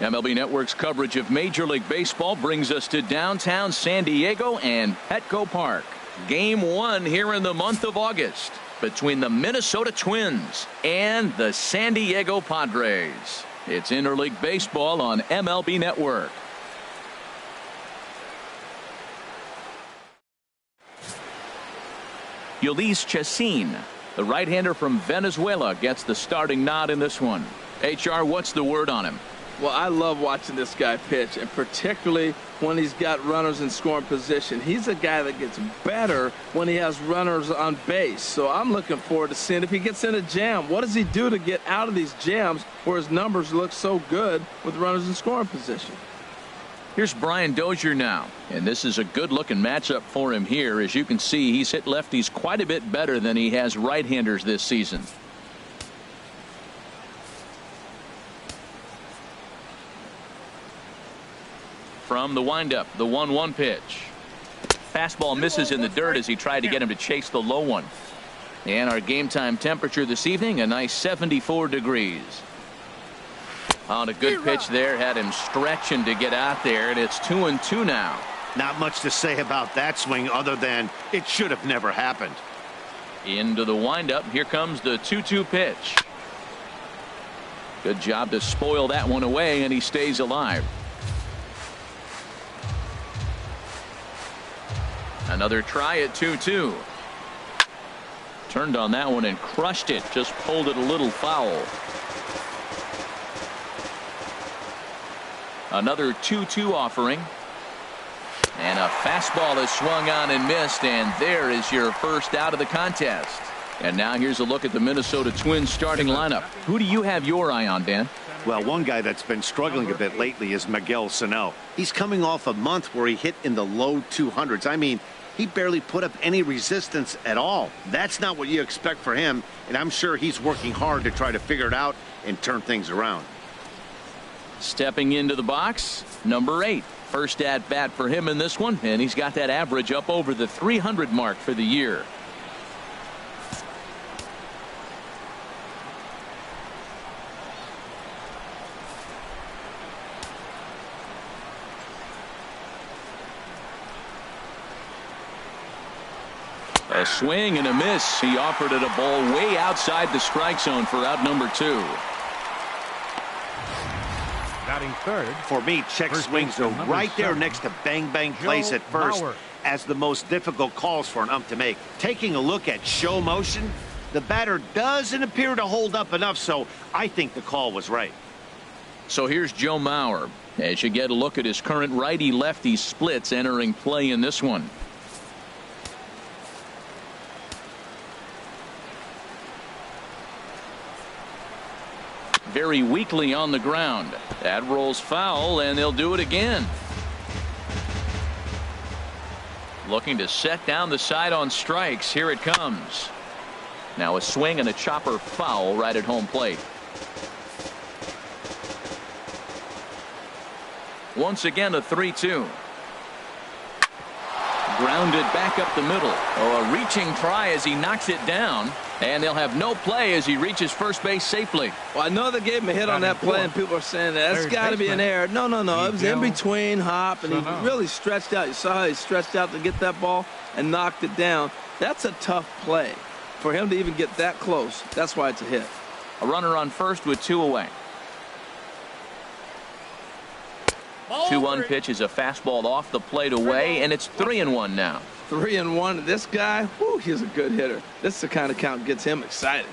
MLB Network's coverage of Major League Baseball brings us to downtown San Diego and Petco Park. Game 1 here in the month of August between the Minnesota Twins and the San Diego Padres. It's interleague baseball on MLB Network. Ulysses Chacin, the right-hander from Venezuela, gets the starting nod in this one. HR, what's the word on him? Well, I love watching this guy pitch, and particularly when he's got runners in scoring position. He's a guy that gets better when he has runners on base. So I'm looking forward to seeing if he gets in a jam. What does he do to get out of these jams where his numbers look so good with runners in scoring position? Here's Brian Dozier now, and this is a good-looking matchup for him here. As you can see, he's hit lefties quite a bit better than he has right-handers this season. From the windup, the 1-1 pitch. Fastball misses in the dirt as he tried to get him to chase the low one. And our game time temperature this evening, a nice 74 degrees. On a good pitch there, had him stretching to get out there, and it's 2-2 now. Not much to say about that swing other than it should have never happened. Into the windup, here comes the 2-2 pitch. Good job to spoil that one away, and he stays alive. Another try at 2-2. Turned on that one and crushed it, just pulled it a little foul. Another 2-2 offering. And a fastball is swung on and missed, and there is your first out of the contest. And now here's a look at the Minnesota Twins starting lineup. Who do you have your eye on, Dan? Well, one guy that's been struggling a bit lately is Miguel Sano. He's coming off a month where he hit in the low 200s. I mean, he barely put up any resistance at all. That's not what you expect for him, and I'm sure he's working hard to try to figure it out and turn things around. Stepping into the box, number 8. First at bat for him in this one, and he's got that average up over the 300 mark for the year. A swing and a miss. He offered it a ball way outside the strike zone for out number 2. Batting third. For me, check swings are right there next to bang plays at first as the most difficult calls for an ump to make. Taking a look at show motion, the batter doesn't appear to hold up enough, so I think the call was right. So here's Joe Mauer as you get a look at his current righty-lefty splits entering play in this one. Very weakly on the ground. That rolls foul, and they'll do it again. Looking to set down the side on strikes. Here it comes. Now a swing and a chopper foul right at home plate. Once again a 3-2. Grounded back up the middle. Oh, a reaching try as he knocks it down. And they'll have no play as he reaches first base safely. Well, I know they gave him a hit on that play, and people are saying that's got to be an error. No. It was in between hop, and he really stretched out. You saw how he stretched out to get that ball and knocked it down. That's a tough play. For him to even get that close, that's why it's a hit. A runner on first with 2 away. 2-1 pitch is a fastball off the plate away, and it's 3-1 now. 3-1. This guy, whew, he's a good hitter. This is the kind of count that gets him excited.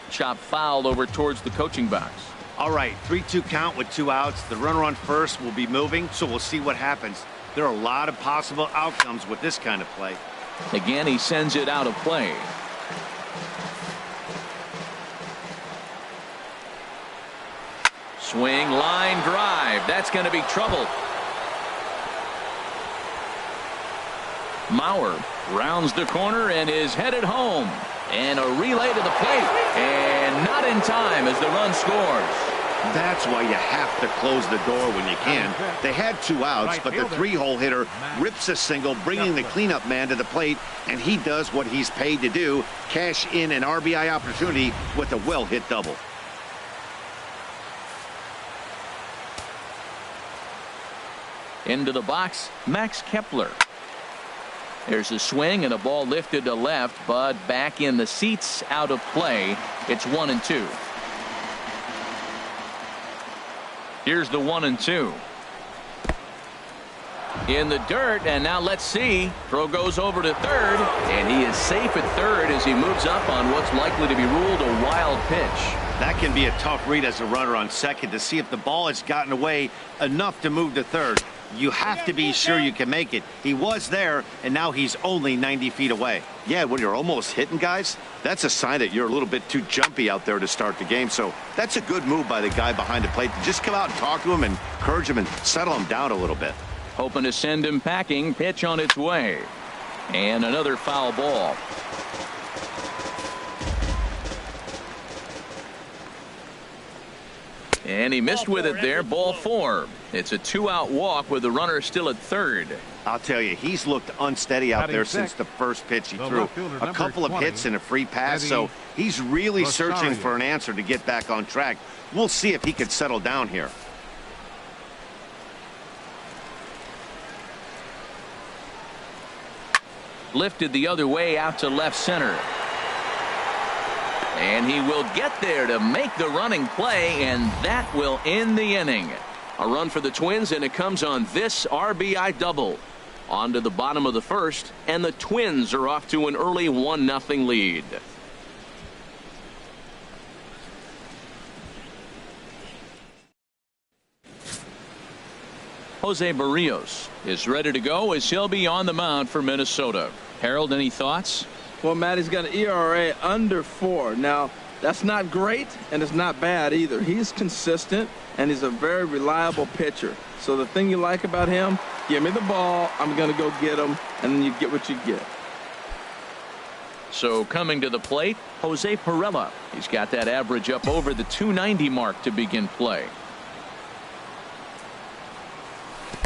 Chop fouled over towards the coaching box. All right, 3-2 count with 2 outs. The runner on first will be moving, so we'll see what happens. There are a lot of possible outcomes with this kind of play. Again, he sends it out of play. Swing, line drive. That's going to be trouble. Mauer rounds the corner and is headed home. And a relay to the plate. And not in time as the run scores. That's why you have to close the door when you can. They had 2 outs, but the 3-hole hitter rips a single, bringing the cleanup man to the plate, and he does what he's paid to do, cash in an RBI opportunity with a well-hit double. Into the box, Max Kepler. There's a swing and a ball lifted to left, but back in the seats, out of play. It's 1-2. Here's the 1-2. In the dirt, and now let's see. Throw goes over to third, and he is safe at third as he moves up on what's likely to be ruled a wild pitch. That can be a tough read as a runner on second to see if the ball has gotten away enough to move to third. You have to be sure you can make it. He was there, and now he's only 90 feet away. Yeah, when you're almost hitting guys, that's a sign that you're a little bit too jumpy out there to start the game. So that's a good move by the guy behind the plate to just come out and talk to him and encourage him and settle him down a little bit. Hoping to send him packing. Pitch on its way. And another foul ball. And he missed with it there. Ball 4. It's a 2-out walk with the runner still at third. I'll tell you, he's looked unsteady out there since the first pitch he threw. A couple of hits and a free pass, so he's really searching for an answer to get back on track. We'll see if he can settle down here. Lifted the other way out to left center. And he will get there to make the running play, and that will end the inning. A run for the Twins, and it comes on this RBI double. On to the bottom of the first, and the Twins are off to an early 1-0 lead. Jose Barrios is ready to go as he'll be on the mound for Minnesota. Harold, any thoughts? Well, Matt, he's got an ERA under 4. Now, that's not great, and it's not bad either. He's consistent, and he's a very reliable pitcher. So the thing you like about him, give me the ball, I'm going to go get him, and then you get what you get. So coming to the plate, Jose Pirela. He's got that average up over the 290 mark to begin play.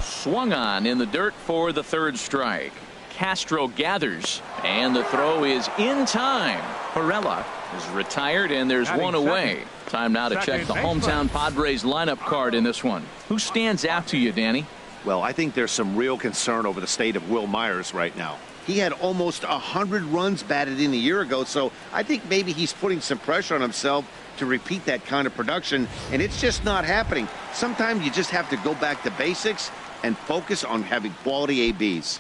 Swung on in the dirt for the third strike. Castro gathers, and the throw is in time. Pirela is retired, and there's one away. Time now to check the hometown Padres lineup card in this one. Who stands out to you, Danny? Well, I think there's some real concern over the state of Will Myers right now. He had almost 100 runs batted in a year ago, so I think maybe he's putting some pressure on himself to repeat that kind of production, and it's just not happening. Sometimes you just have to go back to basics and focus on having quality ABs.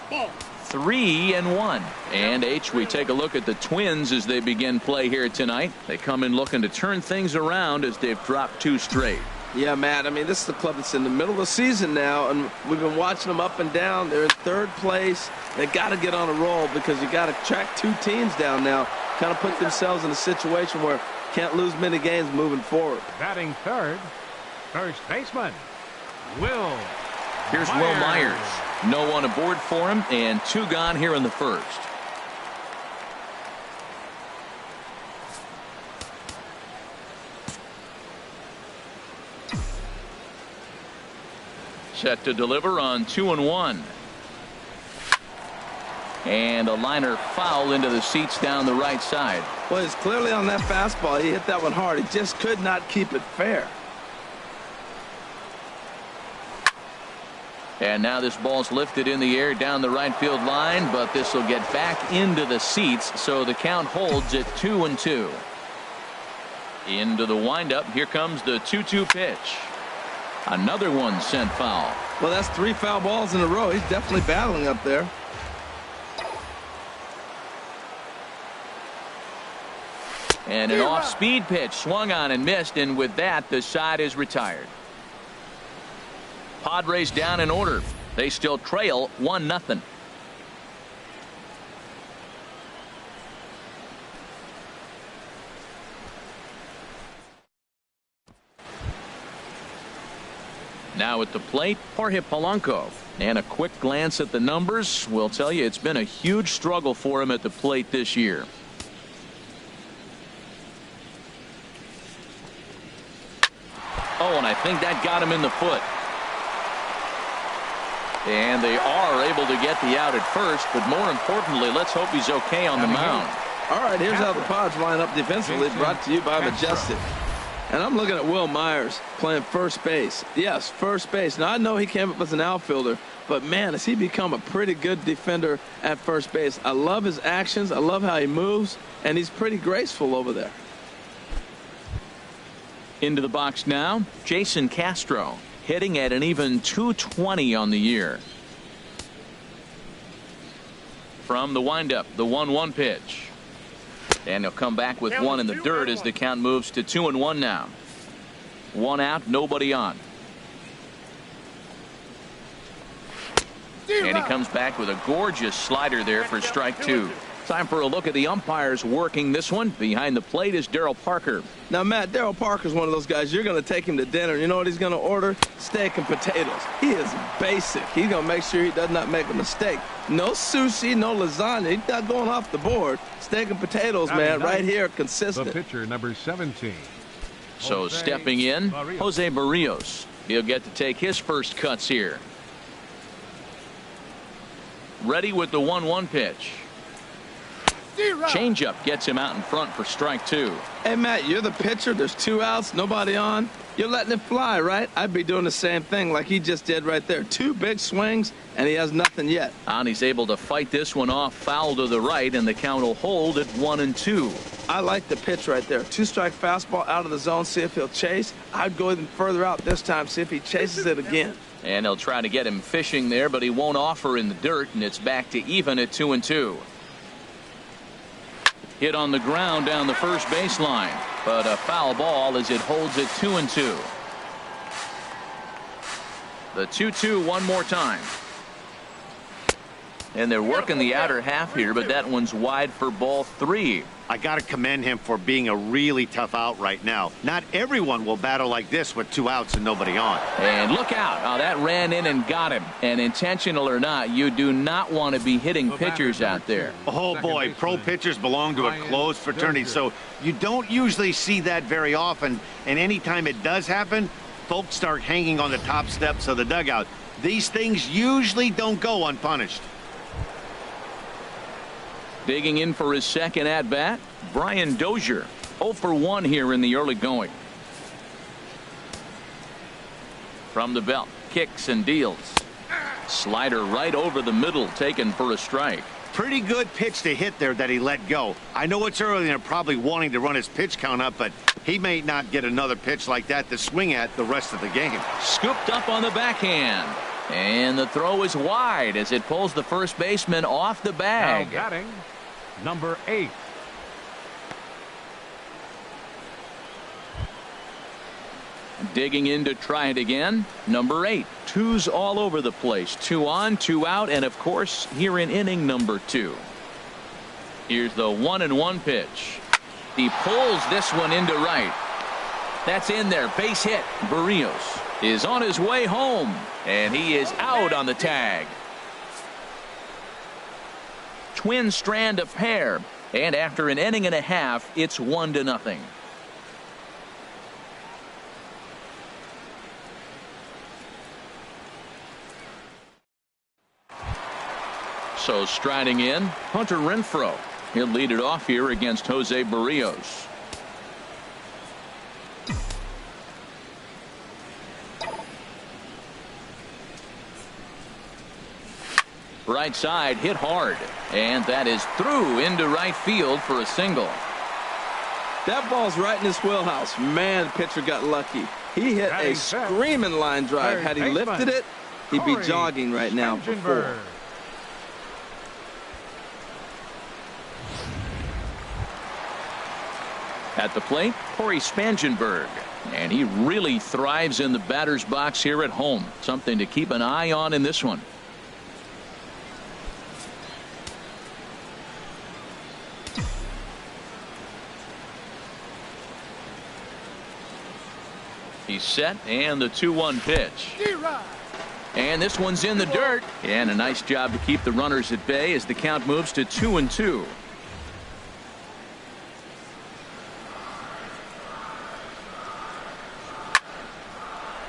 Ball. 3-1. And H, we take a look at the Twins as they begin play here tonight. They come in looking to turn things around as they've dropped 2 straight. Yeah, Matt, I mean, this is the club that's in the middle of the season now, and we've been watching them up and down. They're in third place. They got to get on a roll because you got to track 2 teams down now, kind of put themselves in a situation where can't lose many games moving forward. Batting third, first baseman, Will. Here's Will Myers. No one aboard for him, and 2 gone here in the first. Set to deliver on 2-1. And a liner foul into the seats down the right side. Well, it's clearly on that fastball. He hit that one hard. He just could not keep it fair. And now this ball's lifted in the air down the right field line, but this will get back into the seats, so the count holds at 2-2. Into the windup. Here comes the 2-2 pitch. Another one sent foul. Well, that's 3 foul balls in a row. He's definitely battling up there. And an off-speed pitch swung on and missed, and with that, the side is retired. Padres down in order. They still trail 1-0. Now at the plate, Jorge Polanco. And a quick glance at the numbers will tell you it's been a huge struggle for him at the plate this year. Oh, and I think that got him in the foot. And they are able to get the out at first, but more importantly, let's hope he's okay on the mound. All right, here's how the Padres line up defensively, brought to you by Majestic. And I'm looking at Will Myers playing first base. Yes, first base. Now, I know he came up as an outfielder, but, man, has he become a pretty good defender at first base. I love his actions. I love how he moves, and he's pretty graceful over there. Into the box now, Jason Castro, hitting at an even .220 on the year. From the windup, the 1-1 pitch. And he'll come back with one in the dirt as the count moves to 2-1 now. One out, nobody on. And he comes back with a gorgeous slider there for strike two. Time for a look at the umpires working this one. Behind the plate is Darryl Parker. Now, Matt, Darryl Parker's one of those guys. You're going to take him to dinner. You know what he's going to order? Steak and potatoes. He is basic. He's going to make sure he does not make a mistake. No sushi, no lasagna. He's not going off the board. Steak and potatoes, man, right here, consistent. The pitcher, number 17. So stepping in, Jose Barrios. He'll get to take his first cuts here. Ready with the 1-1 pitch. Changeup gets him out in front for strike two. Hey, Matt, you're the pitcher. There's two outs, nobody on. You're letting it fly, right? I'd be doing the same thing like he just did right there. Two big swings, and he has nothing yet. And he's able to fight this one off, foul to the right, and the count will hold at 1-2. I like the pitch right there. Two-strike fastball out of the zone, see if he'll chase. I'd go even further out this time, see if he chases it again. And they'll try to get him fishing there, but he won't offer in the dirt, and it's back to even at 2-2. Hit on the ground down the first baseline, but a foul ball as it holds at 2-2. The 2-2 one more time. And they're working the outer half here, but that one's wide for ball three. I got to commend him for being a really tough out right now. Not everyone will battle like this with two outs and nobody on. And look out. Oh, that ran in and got him. And intentional or not, you do not want to be hitting pitchers out there. Oh, boy, pro pitchers belong to a closed fraternity, so you don't usually see that very often. And anytime it does happen, folks start hanging on the top steps of the dugout. These things usually don't go unpunished. Digging in for his second at-bat, Brian Dozier. 0 for 1 here in the early going. From the belt, kicks and deals. Slider right over the middle, taken for a strike. Pretty good pitch to hit there that he let go. I know it's early and they're probably wanting to run his pitch count up, but he may not get another pitch like that to swing at the rest of the game. Scooped up on the backhand. And the throw is wide as it pulls the first baseman off the bag. Now batting, number 8. Digging in to try it again, number 8. Twos all over the place. 2 on, 2 out, and of course here in inning number 2. Here's the 1-1 pitch. He pulls this one into right. That's in there. Base hit. Barrios is on his way home, and he is out on the tag. Twin strand of pair, and after an inning and a half, it's 1-0. So striding in, Hunter Renfroe. He'll lead it off here against Jose Barrios. Right side hit hard, and that is through into right field for a single. That ball's right in his wheelhouse. Man, the pitcher got lucky. He hit a screaming line drive. Had he lifted it, he'd be jogging right now for 4. At the plate, Corey Spangenberg. And he really thrives in the batter's box here at home. Something to keep an eye on in this one. He's set, and the 2-1 pitch. And this one's in the dirt. And a nice job to keep the runners at bay as the count moves to 2-2.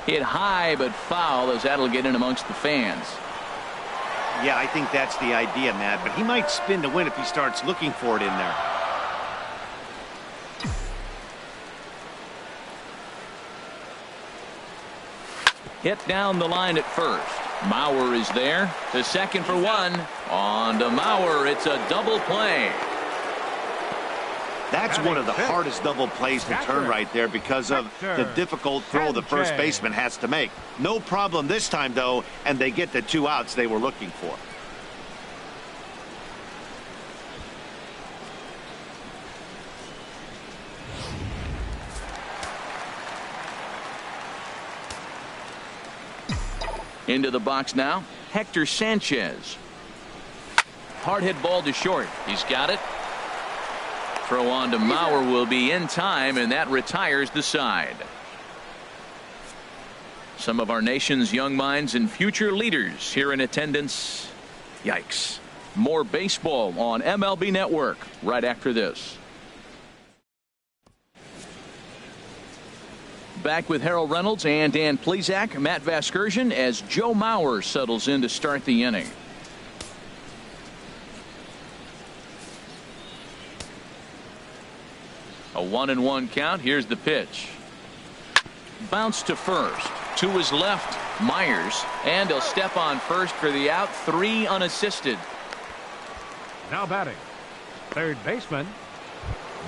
Hit high but foul as that'll get in amongst the fans. Yeah, I think that's the idea, Matt, but he might spin to win if he starts looking for it in there. Hit down the line at first. Mauer is there to second for one. On to Mauer. It's a double play. That's one of the hardest double plays to turn right there because of the difficult throw the first baseman has to make. No problem this time, though, and they get the 2 outs they were looking for. Into the box now, Hector Sanchez. Hard hit ball to short. He's got it. Throw on to Mauer will be in time, and that retires the side. Some of our nation's young minds and future leaders here in attendance. Yikes. More baseball on MLB Network right after this. Back with Harold Reynolds and Dan Plesac, Matt Vasgersian as Joe Mauer settles in to start the inning. A 1-1 count. Here's the pitch. Bounce to first. To his left, Myers, and he'll step on first for the out. 3 unassisted. Now batting, third baseman,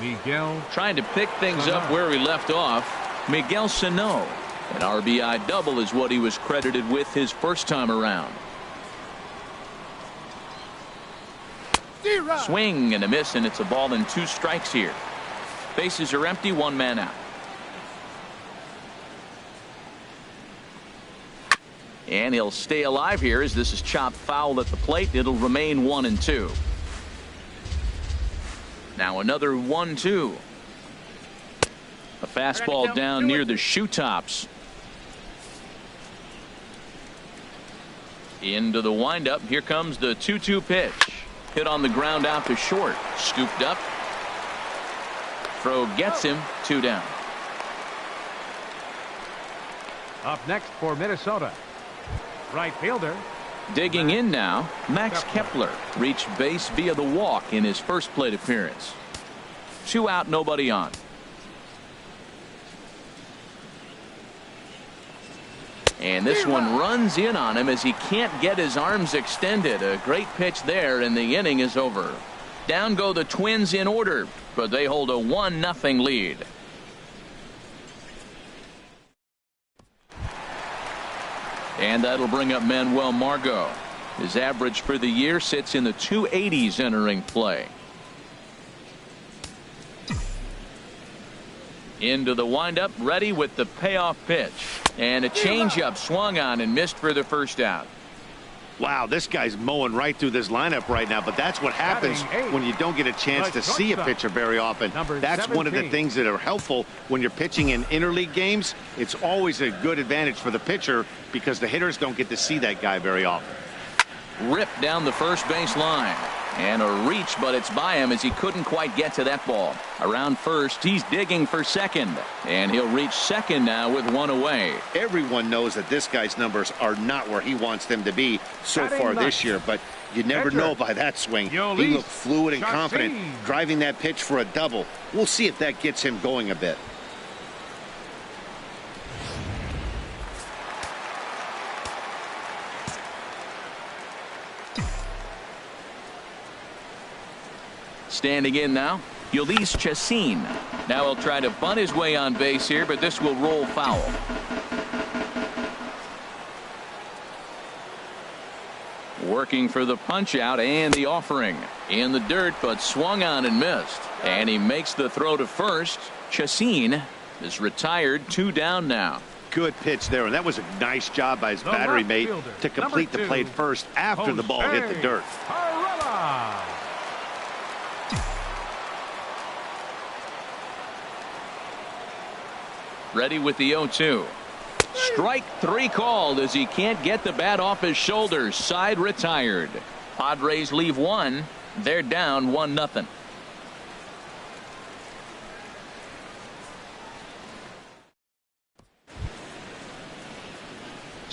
Miguel. Trying to pick things up where he left off. Miguel Sano. An RBI double is what he was credited with his first time around. Swing and a miss, and it's a ball and 2 strikes here. Bases are empty, 1 man out. And he'll stay alive here as this is chopped foul at the plate. It'll remain 1-2. Now another 1-2. A fastball down near the shoe tops. Into the windup. Here comes the 2-2 pitch. Hit on the ground out to short. Scooped up. Throw gets him. 2 down. Up next for Minnesota, right fielder. Digging in now, Max Kepler reached base via the walk in his first plate appearance. 2 out, nobody on. And this one runs in on him as he can't get his arms extended. A great pitch there, and the inning is over. Down go the Twins in order, but they hold a 1-0 lead. And that'll bring up Manuel Margot. His average for the year sits in the 280s entering play. Into the windup, ready with the payoff pitch. And a changeup swung on and missed for the first out. Wow, this guy's mowing right through this lineup right now, but that's what happens when you don't get a chance to see a pitcher very often. That's one of the things that are helpful when you're pitching in interleague games. It's always a good advantage for the pitcher because the hitters don't get to see that guy very often. Ripped down the first base line. And a reach, but it's by him as he couldn't quite get to that ball. Around first, he's digging for second. And he'll reach second now with 1 away. Everyone knows that this guy's numbers are not where he wants them to be so far this year, but you never know by that swing. He looked fluid and confident, driving that pitch for a double. We'll see if that gets him going a bit. Standing in now, Ulysses Chacin. Now he'll try to bunt his way on base here, but this will roll foul. Working for the punch out and the offering. In the dirt, but swung on and missed. And he makes the throw to first. Chacin is retired, 2 down now. Good pitch there, and that was a nice job by his battery mate to complete the play first after the ball hit the dirt. Ready with the 0-2. Strike 3 called as he can't get the bat off his shoulders. Side retired. Padres leave 1. They're down 1-0.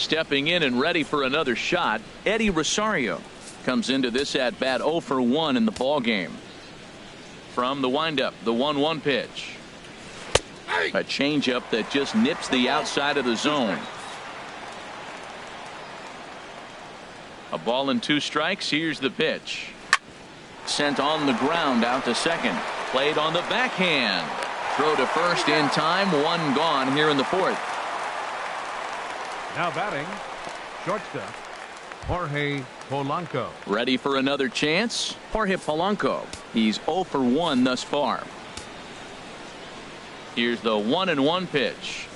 Stepping in and ready for another shot, Eddie Rosario comes into this at bat 0 for 1 in the ball game. From the windup, the 1-1 pitch. A changeup that just nips the outside of the zone. A ball and 2 strikes. Here's the pitch. Sent on the ground out to second. Played on the backhand. Throw to first in time. 1 gone here in the 4th. Now batting, shortstop, Jorge Polanco. Ready for another chance? Jorge Polanco. He's 0 for 1 thus far. Here's the 1-1 pitch.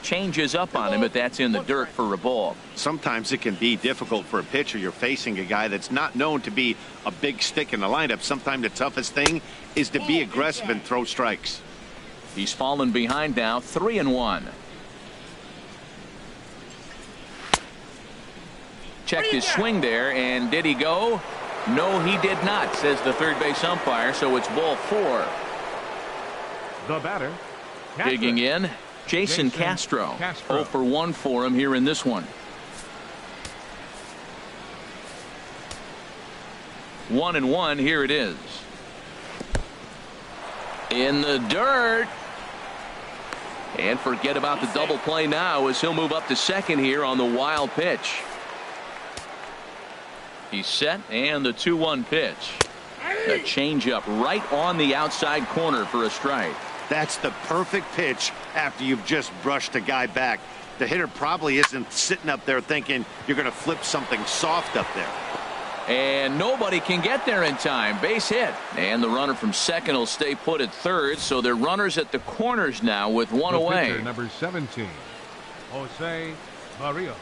Changes up on him, but that's in the dirt for a ball. Sometimes it can be difficult for a pitcher. You're facing a guy that's not known to be a big stick in the lineup. Sometimes the toughest thing is to be aggressive and throw strikes. He's fallen behind now, 3-1. Checked his swing there, and did he go? No, he did not, says the third base umpire, so it's ball 4. The batter, Digging in, Jason Castro. 0 for 1 for him here in this one. 1-1, here it is. In the dirt. And forget about the double play now as he'll move up to second here on the wild pitch. He's set, and the 2-1 pitch. A changeup right on the outside corner for a strike. That's the perfect pitch after you've just brushed a guy back. The hitter probably isn't sitting up there thinking you're going to flip something soft up there. And nobody can get there in time. Base hit. And the runner from second will stay put at third. So they're runners at the corners now with 1 away. Pitcher, number 17, Jose Barrios.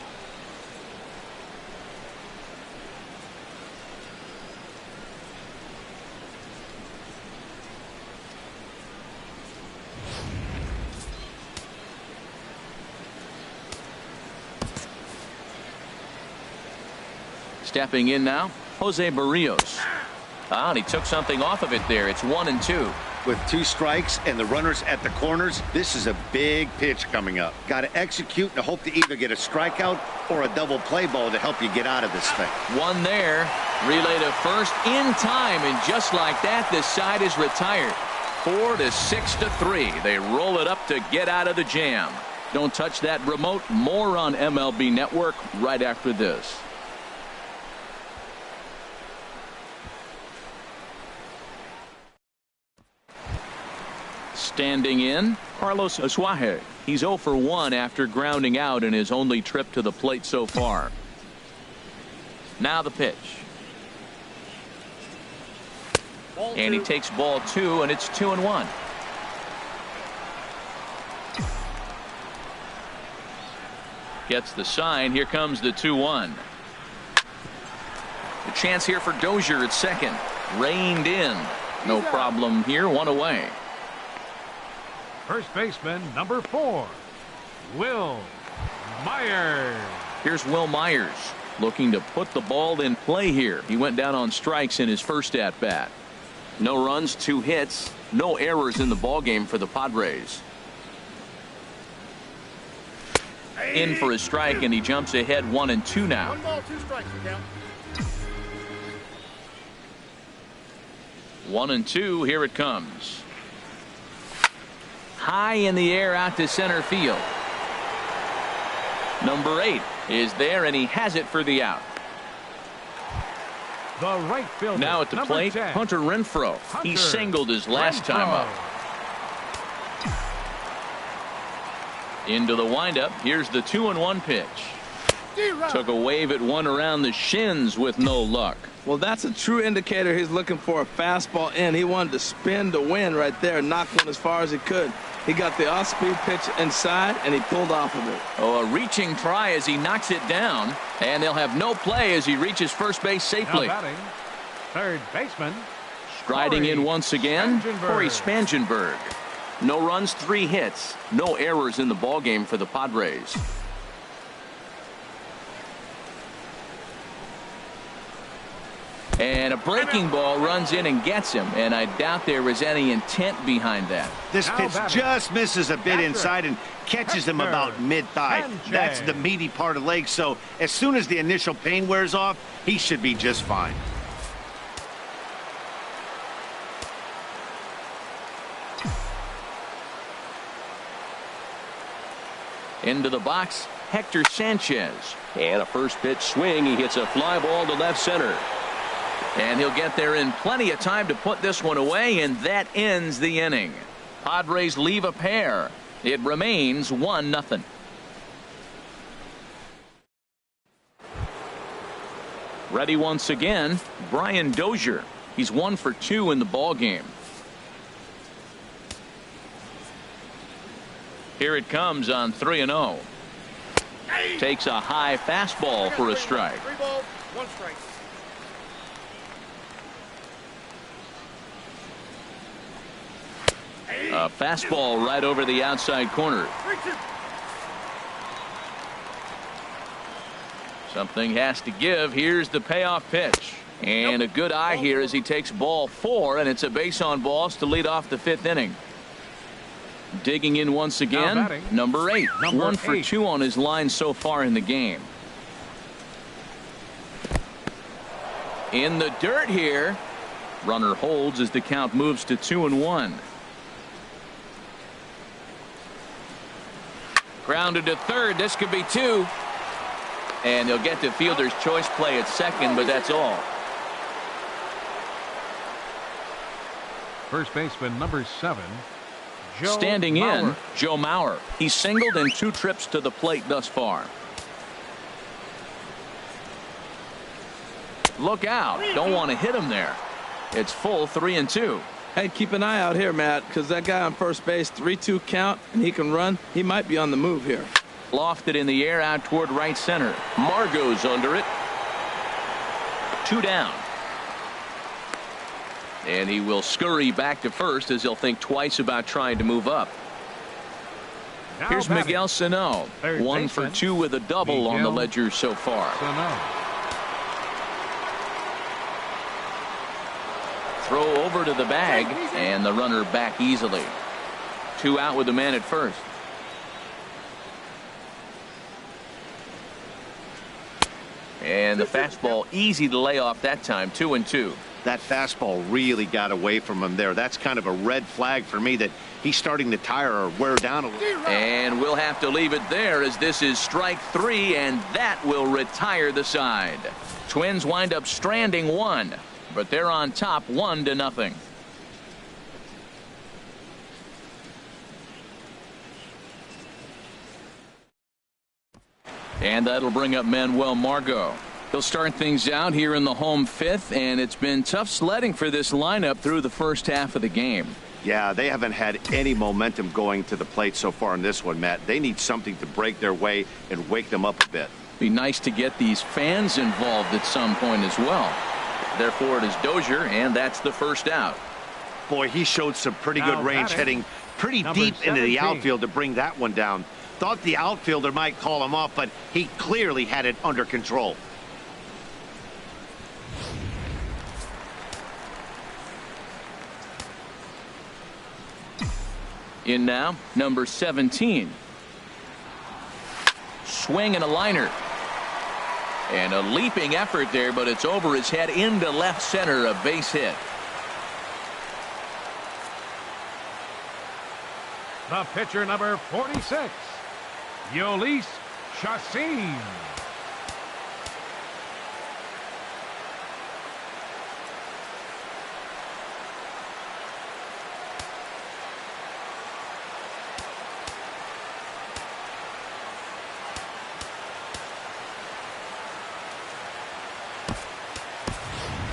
Stepping in now, Jose Barrios. And he took something off of it there. It's 1-2. With 2 strikes and the runners at the corners, this is a big pitch coming up. Got to execute and hope to either get a strikeout or a double play ball to help you get out of this thing. One there. Relay to first in time, and just like that, this side is retired. 4 to 6-3. They roll it up to get out of the jam. Don't touch that remote. More on MLB Network right after this. Standing in, Carlos Asuaje. He's 0 for 1 after grounding out in his only trip to the plate so far. Now the pitch. And he takes ball 2, and it's 2-1. Gets the sign. Here comes the 2-1. The chance here for Dozier at second. Reined in. No problem here. 1 away. First baseman, number 4, Will Myers. Here's Will Myers looking to put the ball in play here. He went down on strikes in his first at bat. No runs, 2 hits, no errors in the ball game for the Padres. In for a strike, and he jumps ahead 1-2 now. 1 ball, 2 strikes, you count. 1-2, here it comes. High in the air out to center field. Number 8 is there, and he has it for the out. The right fielder. Now at the plate, 10, Hunter Renfroe. He singled his last time up. Into the windup. Here's the 2-1 pitch. Took a wave at one around the shins with no luck. Well, that's a true indicator he's looking for a fastball in. He wanted to spin to win right there, knock one as far as he could. He got the off-speed pitch inside, and he pulled off of it. Oh, a reaching try as he knocks it down, and they'll have no play as he reaches first base safely. now batting, third baseman, Striding in once again, Corey Spangenberg. No runs, 3 hits, no errors in the ballgame for the Padres. And a breaking ball runs in and gets him, and I doubt there was any intent behind that. This pitch just misses a bit inside and catches him about mid-thigh. That's the meaty part of the leg, so as soon as the initial pain wears off, he should be just fine. Into the box, Hector Sanchez. And a first pitch swing. He hits a fly ball to left center. And he'll get there in plenty of time to put this one away, and that ends the inning. Padres leave a pair. It remains 1-0. Ready once again, Brian Dozier. He's 1 for 2 in the ball game. Here it comes on 3-0. Takes a high fastball for a strike. 3 balls, 1 strike. A fastball right over the outside corner. Something has to give. Here's the payoff pitch. And a good eye here as he takes ball 4, and it's a base on balls to lead off the 5th inning. Digging in once again, number 8. 1 for 2 on his line so far in the game. In the dirt here. Runner holds as the count moves to 2-1. Grounded to third. This could be 2. And they'll get the fielder's choice play at second, but that's all. First baseman number 7. Standing in, Joe Mauer. He's singled in 2 trips to the plate thus far. Look out. Don't want to hit him there. It's full 3-2. Hey, keep an eye out here, Matt, because that guy on first base, 3-2 count, and he can run. He might be on the move here. Lofted in the air out toward right center. Margot's under it. 2 down. And he will scurry back to first as he'll think twice about trying to move up. Here's Miguel Sano. 1 for 2 with a double on the ledger so far. Throw over to the bag, and the runner back easily. 2 out with the man at first. And the fastball easy to lay off that time. 2-2. That fastball really got away from him there. That's kind of a red flag for me that he's starting to tire or wear down a little. And we'll have to leave it there as this is strike 3, and that will retire the side. Twins wind up stranding 1, but they're on top 1-0. And that'll bring up Manuel Margot. He'll start things out here in the home 5th, and it's been tough sledding for this lineup through the first half of the game. Yeah, they haven't had any momentum going to the plate so far in this one, Matt. They need something to break their way and wake them up a bit. Be nice to get these fans involved at some point as well. Therefore, it is Dozier, and that's the first out. Boy, he showed some pretty good range heading pretty deep into the outfield to bring that one down. Thought the outfielder might call him off, but he clearly had it under control. In now, number 17. Swing and a liner. And a leaping effort there, but it's over his head into left center, a base hit. The pitcher number 46, Yolis Chassin.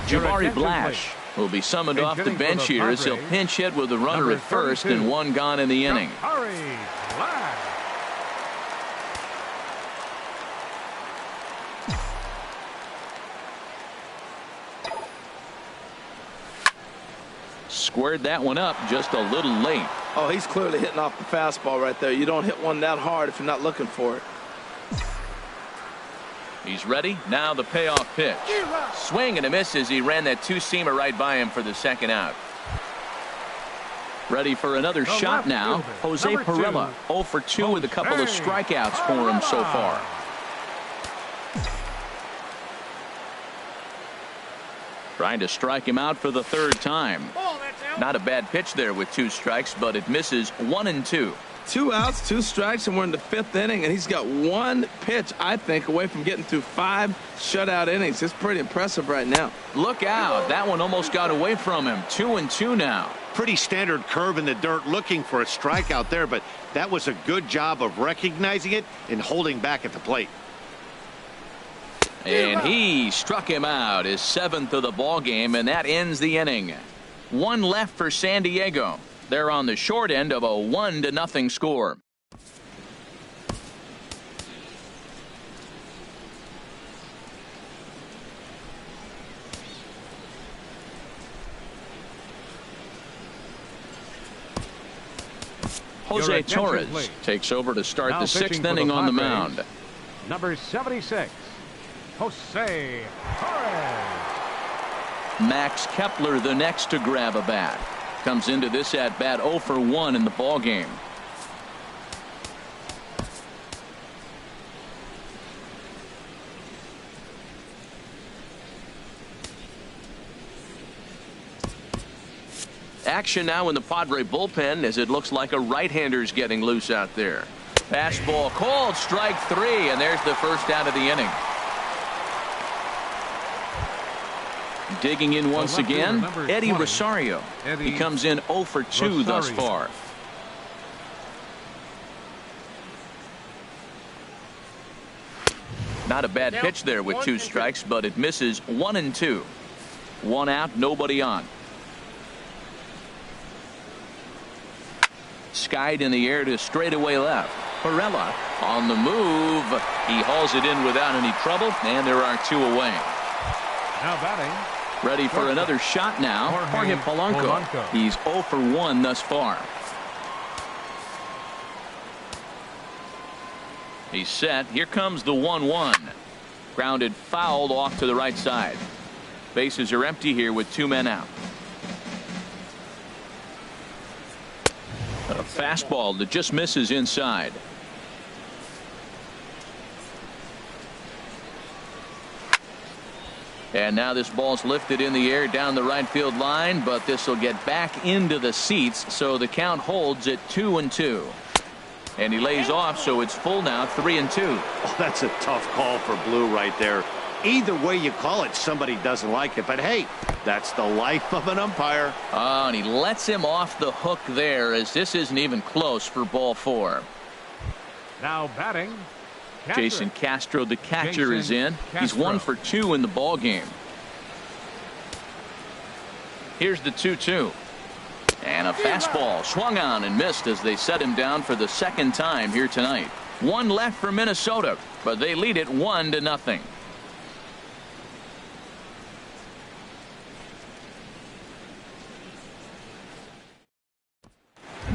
Jabari Blash will be summoned off the bench here as he'll pinch hit with the runner at first and 1 gone in the inning. Squared that one up just a little late. Oh, he's clearly hitting off the fastball right there. You don't hit one that hard if you're not looking for it. He's ready. Now the payoff pitch. Swing and a miss as he ran that two-seamer right by him for the second out. Ready for another shot now. Jose Pirela, 0 for 2 with a couple of strikeouts for him so far. Trying to strike him out for the third time. Not a bad pitch there with 2 strikes, but it misses 1 and 2. 2 outs, 2 strikes, and we're in the 5th inning, and he's got 1 pitch, I think, away from getting through 5 shutout innings. It's pretty impressive right now. Look out. That one almost got away from him. 2 and 2 now. Pretty standard curve in the dirt, looking for a strikeout there, but that was a good job of recognizing it and holding back at the plate. And he struck him out, his 7th of the ball game, and that ends the inning. 1 left for San Diego. They're on the short end of a 1-0 score. Jose Torres takes over to start the 6th inning on the mound. Number 76, Jose Torres. Max Kepler the next to grab a bat. Comes into this at bat 0 for 1 in the ball game. Action now in the Padre bullpen as it looks like a right-hander's getting loose out there. Fastball called, strike 3, and there's the first out of the inning. Digging in once again, Eddie Rosario. He comes in 0 for 2 thus far. Not a bad pitch there with 2 strikes, but it misses 1 and 2. 1 out, nobody on. Skied in the air to straightaway left. Pirela on the move. He hauls it in without any trouble, and there are 2 away. Now batting. Ready for another shot now. Jorge Polanco. He's 0 for 1 thus far. He's set. Here comes the 1-1. Grounded fouled off to the right side. Bases are empty here with 2 men out. A fastball that just misses inside. And now this ball's lifted in the air down the right field line, but this will get back into the seats, so the count holds at 2 and 2. And he lays off, so it's full now, 3 and 2. Oh, that's a tough call for Blue right there. Either way you call it, somebody doesn't like it, but hey, that's the life of an umpire. Oh, and he lets him off the hook there, as this isn't even close for ball 4. Now batting. Jason Castro, the catcher, is in. He's 1 for 2 in the ball game. Here's the 2-2. And a fastball swung on and missed as they set him down for the 2nd time here tonight. 1 left for Minnesota, but they lead it 1-0.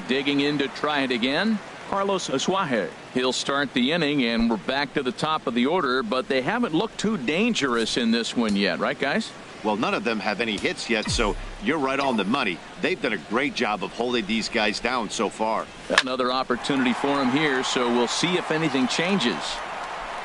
Digging in to try it again, Carlos Asuaje. He'll start the inning, and we're back to the top of the order, but they haven't looked too dangerous in this one yet, right, guys? Well, none of them have any hits yet, so you're right on the money. They've done a great job of holding these guys down so far. Another opportunity for him here, so we'll see if anything changes.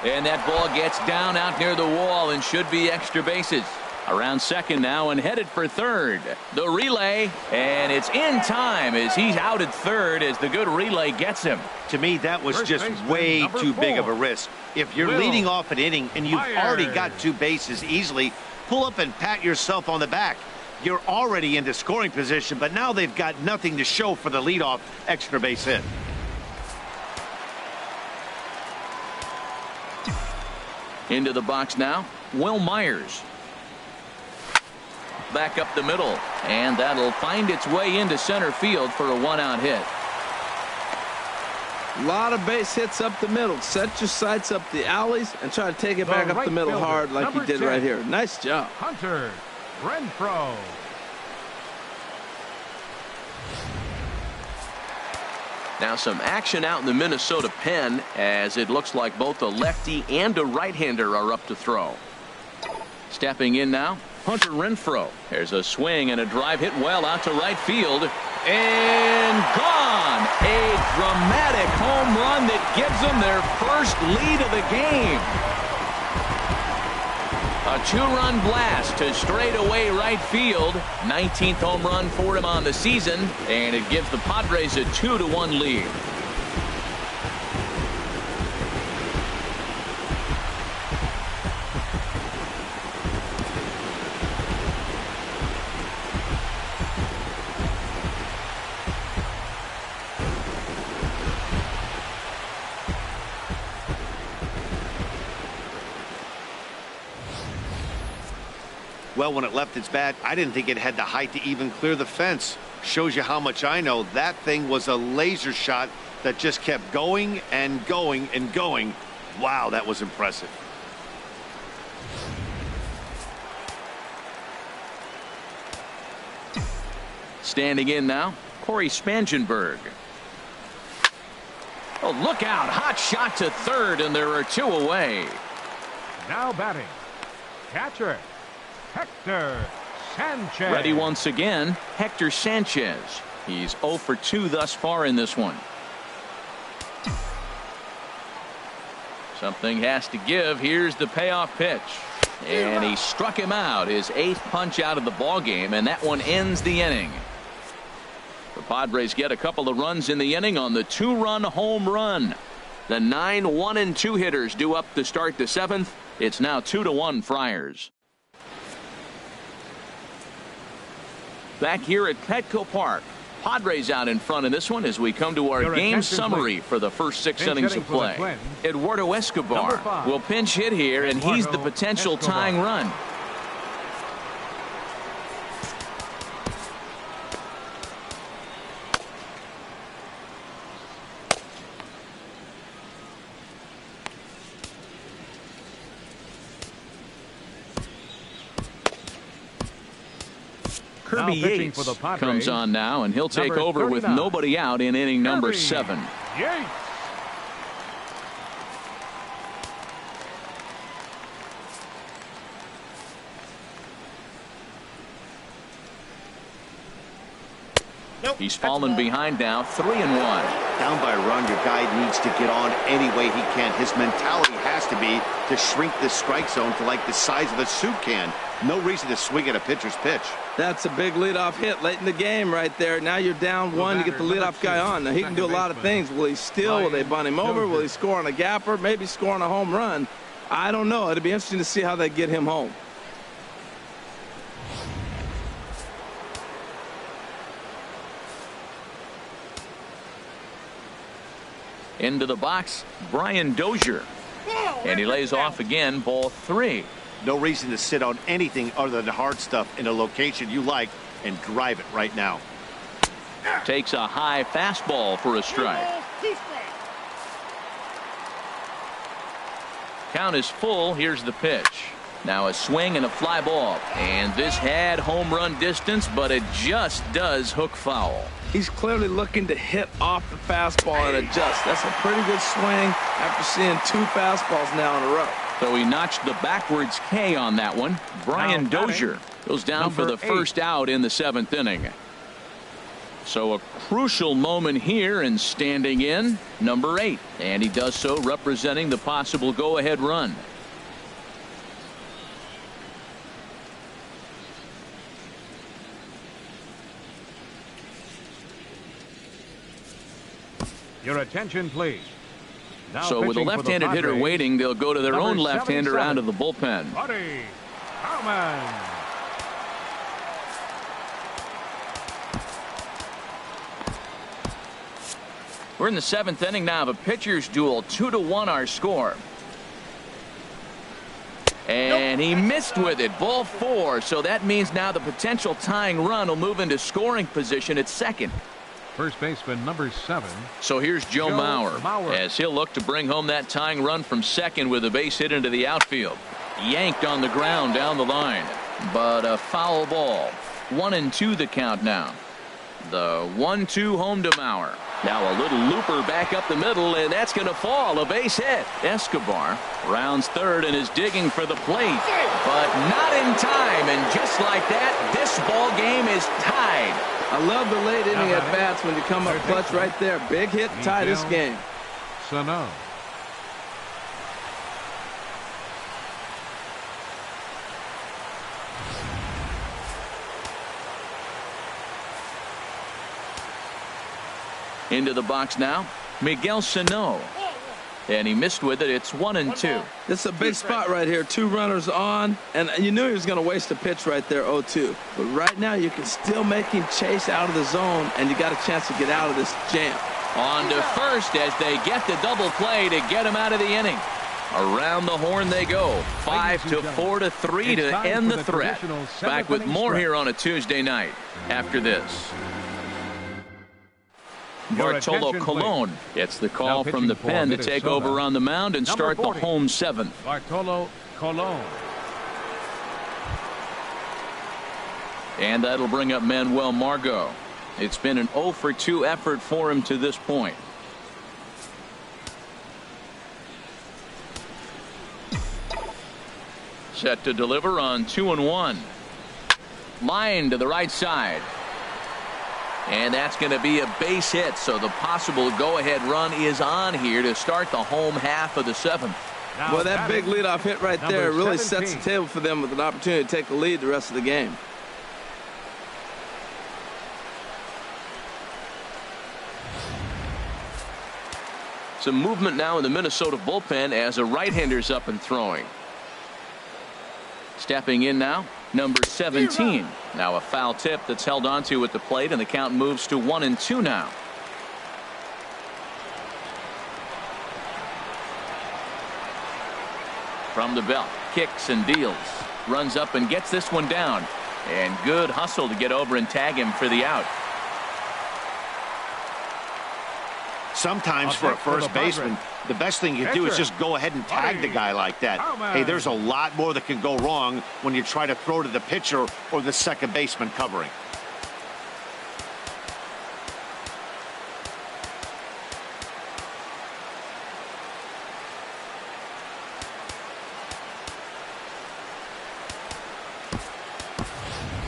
And that ball gets down out near the wall and should be extra bases. Around second now and headed for third. The relay, and it's in time as he's out at third as the good relay gets him. To me, that was just way too big of a risk. If you're leading off an inning and you've already got 2 bases easily, pull up and pat yourself on the back. You're already into scoring position, but now they've got nothing to show for the leadoff extra base hit. Into the box now, Will Myers. Back up the middle, and that'll find its way into center field for a 1-out hit. A lot of base hits up the middle. Set your sights up the alleys and try to take it back up the middle hard like he did right here. Nice job. Hunter Renfroe. Now some action out in the Minnesota pen, as it looks like both a lefty and a right-hander are up to throw. Stepping in now, Hunter Renfroe. There's a swing and a drive hit well out to right field. And gone! A dramatic home run that gives them their first lead of the game. A two-run blast to straightaway right field. 19th home run for him on the season, and it gives the Padres a 2-1 lead. Well, when it left its bat, I didn't think it had the height to even clear the fence. Shows you how much I know. That thing was a laser shot that just kept going and going and going. Wow, that was impressive. Standing in now, Corey Spangenberg. Oh, look out. Hot shot to third, and there are two away. Now batting, catcher, Hector Sanchez. Ready once again, Hector Sanchez. He's 0 for 2 thus far in this one. Something has to give. Here's the payoff pitch. And he struck him out. His 8th punch out of the ball game, and that one ends the inning. The Padres get a couple of runs in the inning on the 2-run home run. The 9 1-2 hitters due up to start the 7th. It's now 2-1 Friars. Back here at Petco Park, Padres out in front of this one as we come to our game summary for the first 6 innings of play. Eduardo Escobar will pinch hit here, and he's the potential tying run. Kirby Yates comes on now, and he'll take over with nobody out in inning number 7. Yates. He's fallen behind now, 3-1. Down by a run, your guy needs to get on any way he can. His mentality has to be to shrink this strike zone to like the size of a soup can. No reason to swing at a pitcher's pitch. That's a big leadoff hit late in the game right there. Now you're down 1 to get the leadoff guy on. Now he can do a lot of things. Will he steal? Will they bunt him over? Will he score on a gapper? Maybe score on a home run. I don't know. It'll be interesting to see how they get him home. Into the box, Brian Dozier. And he lays off again, ball 3. No reason to sit on anything other than hard stuff in a location you like and drive it right now. Takes a high fastball for a strike. Count is full. Here's the pitch. Now a swing and a fly ball. And this had home run distance, but it just does hook foul. He's clearly looking to hit off the fastball and adjust. That's a pretty good swing after seeing 2 fastballs now in a row. So he notched the backwards K on that one. Brian Dozier goes down for the first out in the 7th inning. So a crucial moment here, and standing in, number 8. And he does so representing the possible go-ahead run. Your attention, please. Now so with a left-handed hitter waiting, they'll go to their own left-hander out of the bullpen. Buddy Bauman. We're in the 7th inning now of a pitcher's duel. 2-1 our score. And he missed with it. Ball 4. So that means now the potential tying run will move into scoring position at second. First baseman number 7. So here's Joe Mauer as he'll look to bring home that tying run from second with a base hit into the outfield. Yanked on the ground down the line, but a foul ball. 1-2 the count now. The 1-2 home to Mauer. Now a little looper back up the middle, and that's going to fall. A base hit. Escobar rounds third and is digging for the plate, but not in time. And just like that, this ball game is tied. I love the late inning at bats when you come up clutch right there. Big hit, tie this game. Sano. Into the box now, Miguel Sano. And he missed with it. It's 1-2. This is a big spot right here. 2 runners on, and you knew he was going to waste a pitch right there, 0-2. But right now you can still make him chase out of the zone, and you got a chance to get out of this jam. On to first as they get the double play to get him out of the inning. Around the horn they go. 5-4-3 to end the threat. Back with more here on a Tuesday night after this. Bartolo Colon gets the call from the pen to take over on the mound and start the home 7th. Bartolo Colon. And that'll bring up Manuel Margot. It's been an 0-for-2 effort for him to this point. Set to deliver on 2-1. Line to the right side. And that's going to be a base hit, so the possible go-ahead run is on here to start the home half of the 7th. Well, that big leadoff hit right there really sets the table for them with an opportunity to take the lead the rest of the game. Some movement now in the Minnesota bullpen as a right-hander's up and throwing. Stepping in now, number 17. Now a foul tip that's held onto at the plate, and the count moves to 1-2 now. From the belt, kicks and deals. Runs up and gets this one down. And good hustle to get over and tag him for the out. Sometimes for a first baseman, the best thing you do is just go ahead and tag the guy like that. Hey, there's a lot more that can go wrong when you try to throw to the pitcher or the second baseman covering.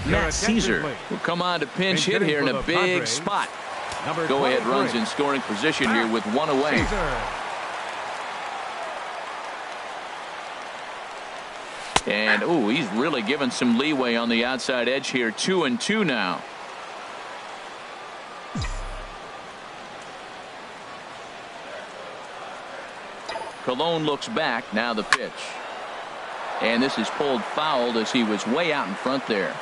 Matt Caesar will come on to pinch hit here in a big spot. Go-ahead runs in scoring position here with one away. And, ooh, he's really given some leeway on the outside edge here. 2-2 now. Colon looks back. Now the pitch. And this is pulled fouled as he was way out in front there.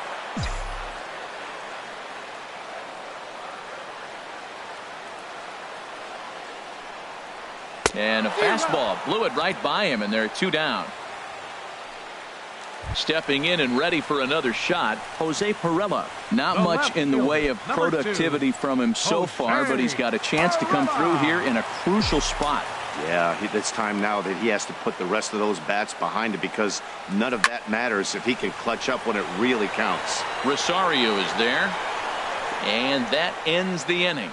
And a fastball blew it right by him, and they're 2 down. Stepping in and ready for another shot, Jose Pirela. Not much in the way of productivity from him so far, but he's got a chance to come through here in a crucial spot. Yeah, it's time now that he has to put the rest of those bats behind him, because none of that matters if he can clutch up when it really counts. Rosario is there, and that ends the inning.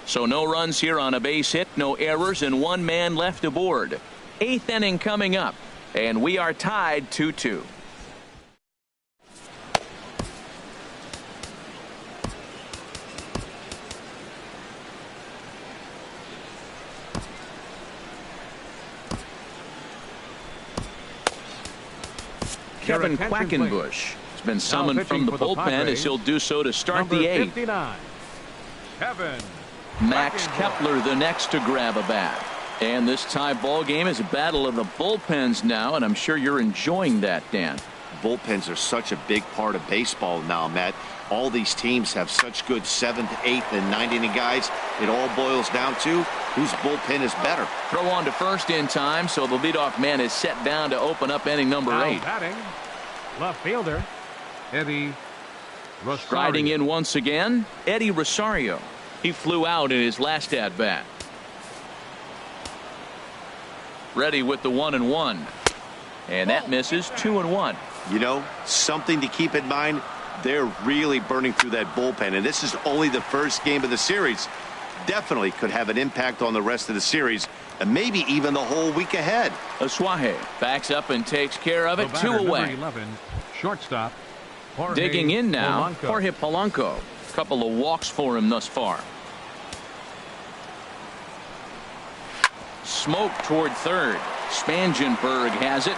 So no runs here on a base hit, no errors, and 1 man left aboard. 8th inning coming up, and we are tied 2-2. Kevin Quackenbush has been summoned from the bullpen as he'll do so to start the 8th. Kevin Max Kepler the next to grab a bat. And this tie ball game is a battle of the bullpens now, and I'm sure you're enjoying that, Dan. Bullpens are such a big part of baseball now, Matt. All these teams have such good 7th, 8th, and 9th inning guys. It all boils down to whose bullpen is better. Throw on to first in time, so the leadoff man is set down to open up inning number 8. Batting, left fielder Eddie Rosario. Striding in once again, Eddie Rosario. He flew out in his last at bat. Ready with the 1-1, and that misses. 2-1. You know, something to keep in mind. They're really burning through that bullpen, and this is only the first game of the series. Definitely could have an impact on the rest of the series, and maybe even the whole week ahead. Asuaje backs up and takes care of it. 2 away. 11, shortstop. Digging in now, Polanco. Jorge Polanco. A couple of walks for him thus far. Smoke toward third. Spangenberg has it.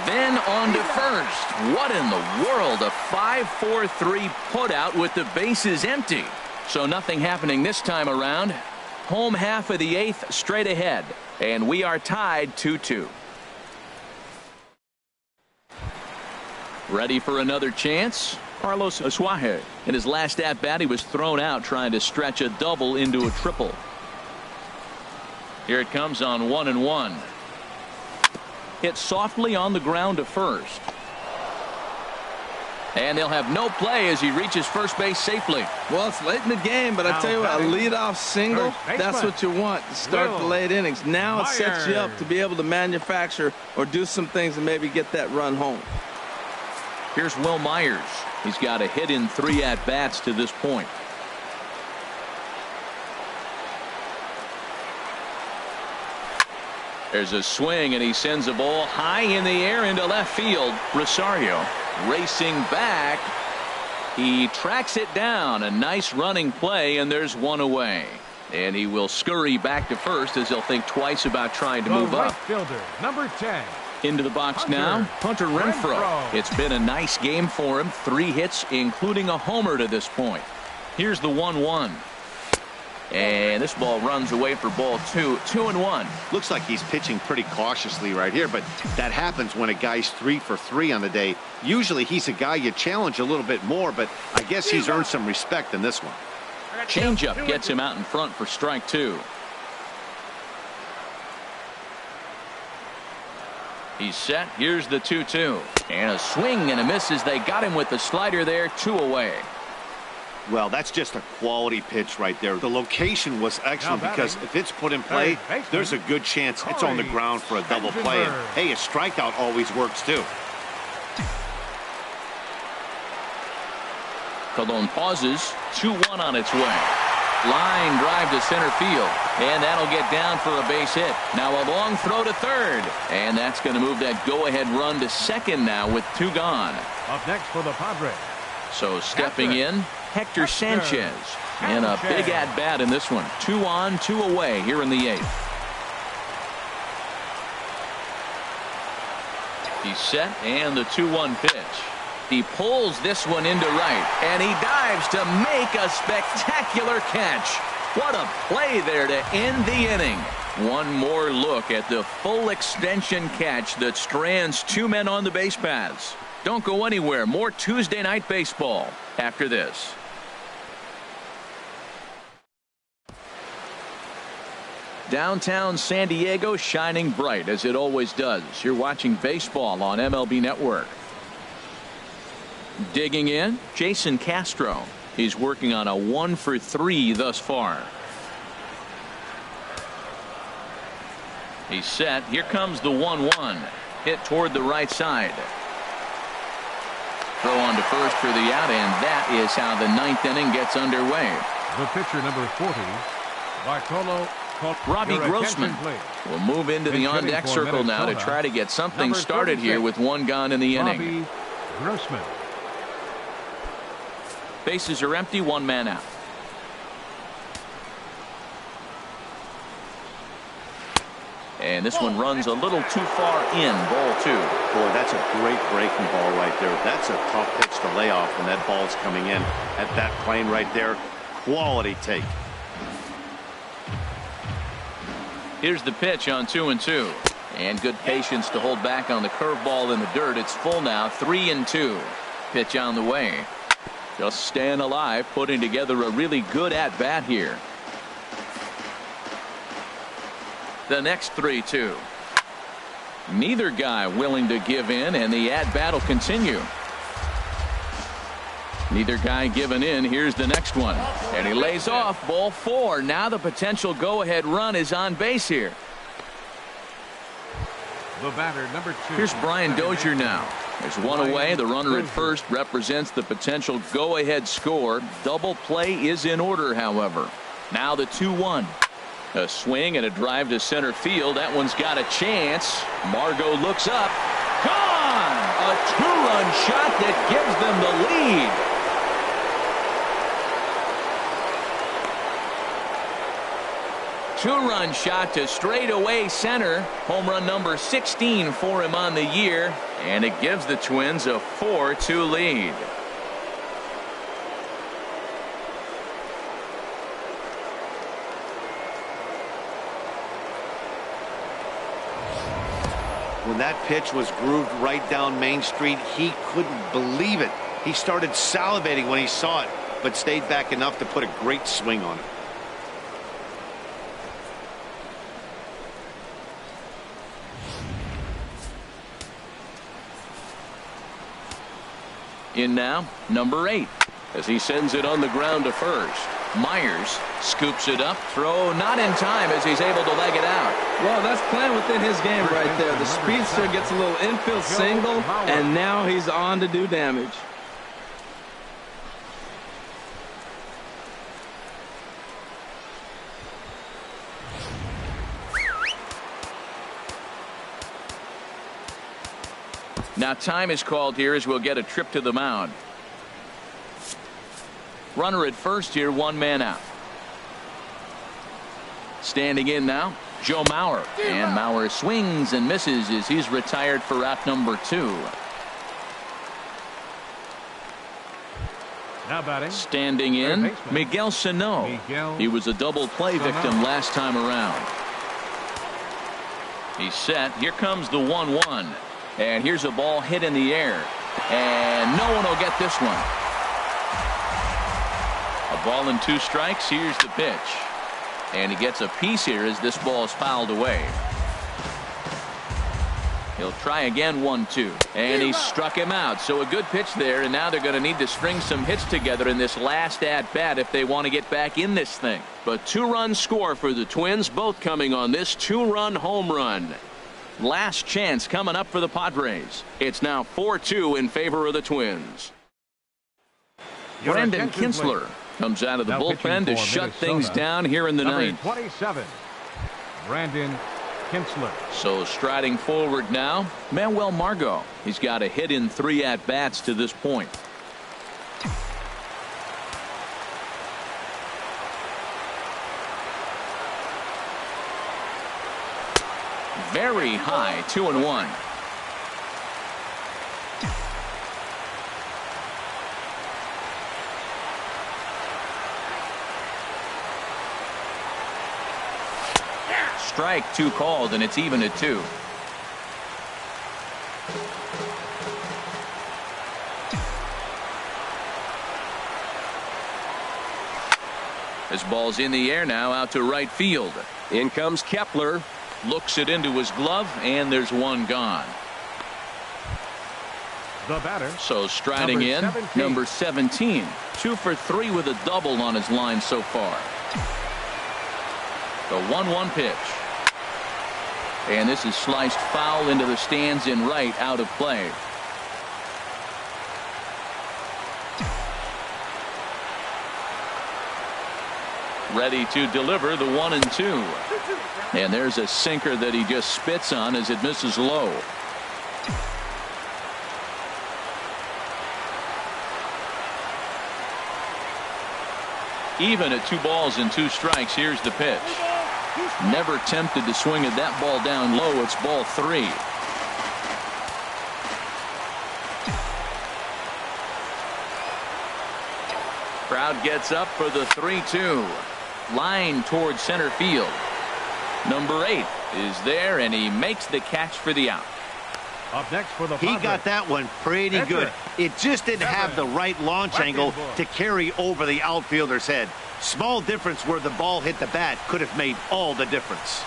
Then on to first. What in the world? A 5-4-3 putout with the bases empty. So nothing happening this time around. Home half of the 8th straight ahead. And we are tied 2-2. Ready for another chance? Carlos Asuaje. In his last at-bat, he was thrown out trying to stretch a double into a triple. Here it comes on 1-1. Hit softly on the ground to first. And they'll have no play as he reaches first base safely. Well, it's late in the game, but I tell you what, a leadoff single, that's what you want to start the late innings. Now it sets you up to be able to manufacture or do some things and maybe get that run home. Here's Will Myers. He's got a hit in 3 at-bats to this point. There's a swing, and he sends a ball high in the air into left field. Rosario racing back. He tracks it down. A nice running play, and there's 1 away. And he will scurry back to first as he'll think twice about trying to move up. Fielder, number 10. Into the box now, Hunter Renfroe. It's been a nice game for him. 3 hits, including a homer to this point. Here's the 1-1. And this ball runs away for ball 2. 2-1. Looks like he's pitching pretty cautiously right here, but that happens when a guy's 3 for 3 on the day. Usually he's a guy you challenge a little bit more, but I guess he's earned some respect in this one. Changeup gets him out in front for strike 2. He's set. Here's the 2-2. And a swing and a miss as they got him with the slider there. 2 away. Well, that's just a quality pitch right there. The location was excellent because if it's put in play, there's a good chance it's on the ground for a double play. And, hey, a strikeout always works too. Colon pauses. 2-1 on its way. Line drive to center field. And that'll get down for a base hit. Now a long throw to third. And that's going to move that go-ahead run to second now with 2 gone. Up next for the Padres. So stepping in, Hector Sanchez. And a big at-bat in this one. 2 on, 2 away here in the 8th. He's set, and the 2-1 pitch. He pulls this one into right, and he dives to make a spectacular catch. What a play there to end the inning. One more look at the full extension catch that strands 2 men on the base paths. Don't go anywhere. More Tuesday Night Baseball after this. Downtown San Diego shining bright as it always does. You're watching baseball on MLB Network. Digging in, Jason Castro. He's working on a 1 for 3 thus far. He's set. Here comes the 1-1. Hit toward the right side. Throw on to first for the out, and that is how the 9th inning gets underway. The pitcher, number 40, Bartolo. Robbie Grossman will move into the on-deck circle now to try to get something started here with 1 gone in the inning. Robbie Grossman. Bases are empty, 1 man out. And this one runs a little too far in. Ball 2. Boy, that's a great breaking ball right there. That's a tough pitch to lay off when that ball's coming in at that plane right there. Quality take. Here's the pitch on 2-2. And good patience to hold back on the curveball in the dirt. It's full now, 3-2. Pitch on the way. Just staying alive, putting together a really good at-bat here. The next 3-2. Neither guy willing to give in, and the at-bat will continue. Neither guy giving in. Here's the next one. And he lays off. Ball 4. Now the potential go-ahead run is on base here. The batter, number 2. Here's Brian Dozier now. There's one away. The runner at first represents the potential go-ahead score. Double play is in order, however. Now the 2-1. A swing and a drive to center field. That one's got a chance. Margot looks up. Gone! A two-run shot that gives them the lead. Two-run shot to straightaway center. Home run number 16 for him on the year. And it gives the Twins a 4-2 lead. When that pitch was grooved right down Main Street, he couldn't believe it. He started salivating when he saw it, but stayed back enough to put a great swing on it. In now, number 8, as he sends it on the ground to first. Myers scoops it up. Throw not in time as he's able to leg it out. Well, that's playing within his game right there. The speedster gets a little infield single, and now he's on to do damage. Now time is called here as we'll get a trip to the mound. Runner at first here, one man out. Standing in now, Joe Mauer. And Mauer swings and misses as he's retired for out number 2. Now batting. Standing in, Miguel Sano. He was a double play victim last time around. He's set. Here comes the 1-1. And here's a ball hit in the air. And no one will get this one. A ball and 2 strikes. Here's the pitch. And he gets a piece here as this ball is fouled away. He'll try again, 1-2. And he struck him out. So a good pitch there. And now they're going to need to string some hits together in this last at-bat if they want to get back in this thing. But 2-run score for the Twins, both coming on this 2-run home run. Last chance coming up for the Padres. It's now 4-2 in favor of the Twins. Brandon Kinsler comes out of the bullpen to shut things down here in the ninth. 27, Brandon Kinsler. So striding forward now, Manuel Margot. He's got a hit in 3 at-bats to this point. Very high, 2-1. Strike 2 called, and it's even at 2. This ball's in the air now, out to right field. In comes Kepler. Looks it into his glove, and there's one gone. The batter. So striding number 17. 2 for 3 with a double on his line so far. The 1-1 pitch. And this is sliced foul into the stands in right, out of play. Ready to deliver the 1-2. And there's a sinker that he just spits on as it misses low. Even at 2 balls and 2 strikes. Here's the pitch. Never tempted to swing at that ball down low. It's ball 3. Crowd gets up for the 3-2. Line towards center field. Number 8 is there, and he makes the catch for the out. Up next for the Padres. He got that one pretty good. It just didn't have the right launch angle to carry over the outfielder's head. Small difference where the ball hit the bat could have made all the difference.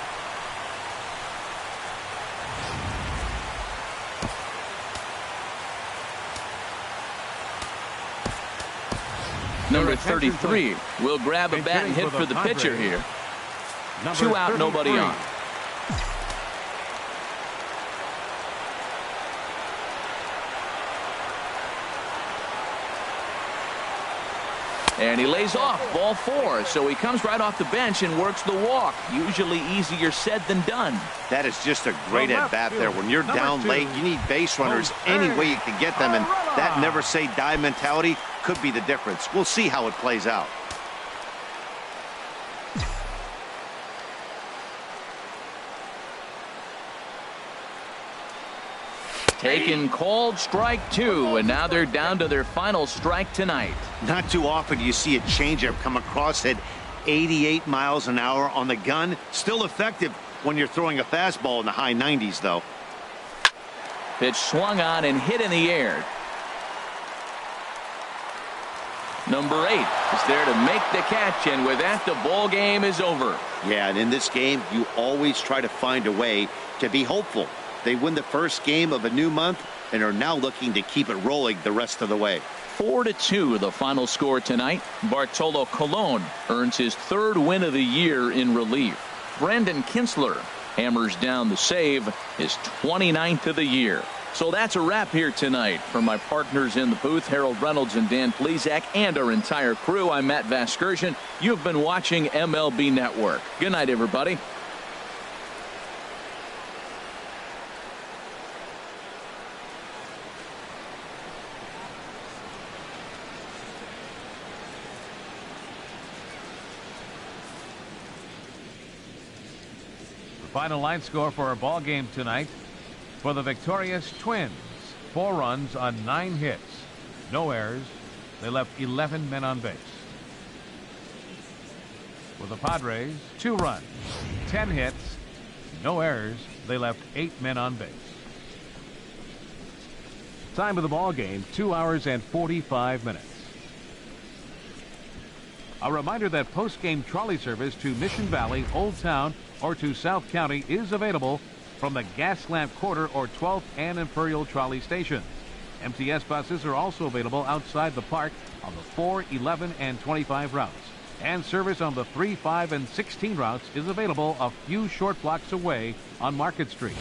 Number 33 will grab a bat and hit for the pitcher here. 2 out, nobody on. And he lays off ball 4. So he comes right off the bench and works the walk. Usually easier said than done. That is just a great at-bat there. When you're down late, you need base runners any way you can get them. And that never say die mentality could be the difference. We'll see how it plays out. Taken called strike 2, and now they're down to their final strike tonight. Not too often do you see a changeup come across at 88 miles an hour on the gun. Still effective when you're throwing a fastball in the high 90s, though. Pitch swung on and hit in the air. Number 8 is there to make the catch, and with that, the ball game is over. Yeah, and in this game, you always try to find a way to be hopeful. They win the first game of a new month and are now looking to keep it rolling the rest of the way. 4-2 the final score tonight. Bartolo Colon earns his 3rd win of the year in relief. Brandon Kinsler hammers down the save, his 29th of the year. So that's a wrap here tonight. For my partners in the booth, Harold Reynolds and Dan Plesac, and our entire crew, I'm Matt Vasgersian. You've been watching MLB Network. Good night, everybody. Final line score for our ball game tonight. For the victorious Twins, 4 runs on 9 hits. No errors. They left 11 men on base. For the Padres, 2 runs, 10 hits. No errors. They left 8 men on base. Time of the ball game, 2 hours and 45 minutes. A reminder that post-game trolley service to Mission Valley, Old Town, or to South County is available from the Gaslamp Quarter or 12th and Imperial trolley stations. MTS buses are also available outside the park on the 4, 11, and 25 routes. And service on the 3, 5, and 16 routes is available a few short blocks away on Market Street.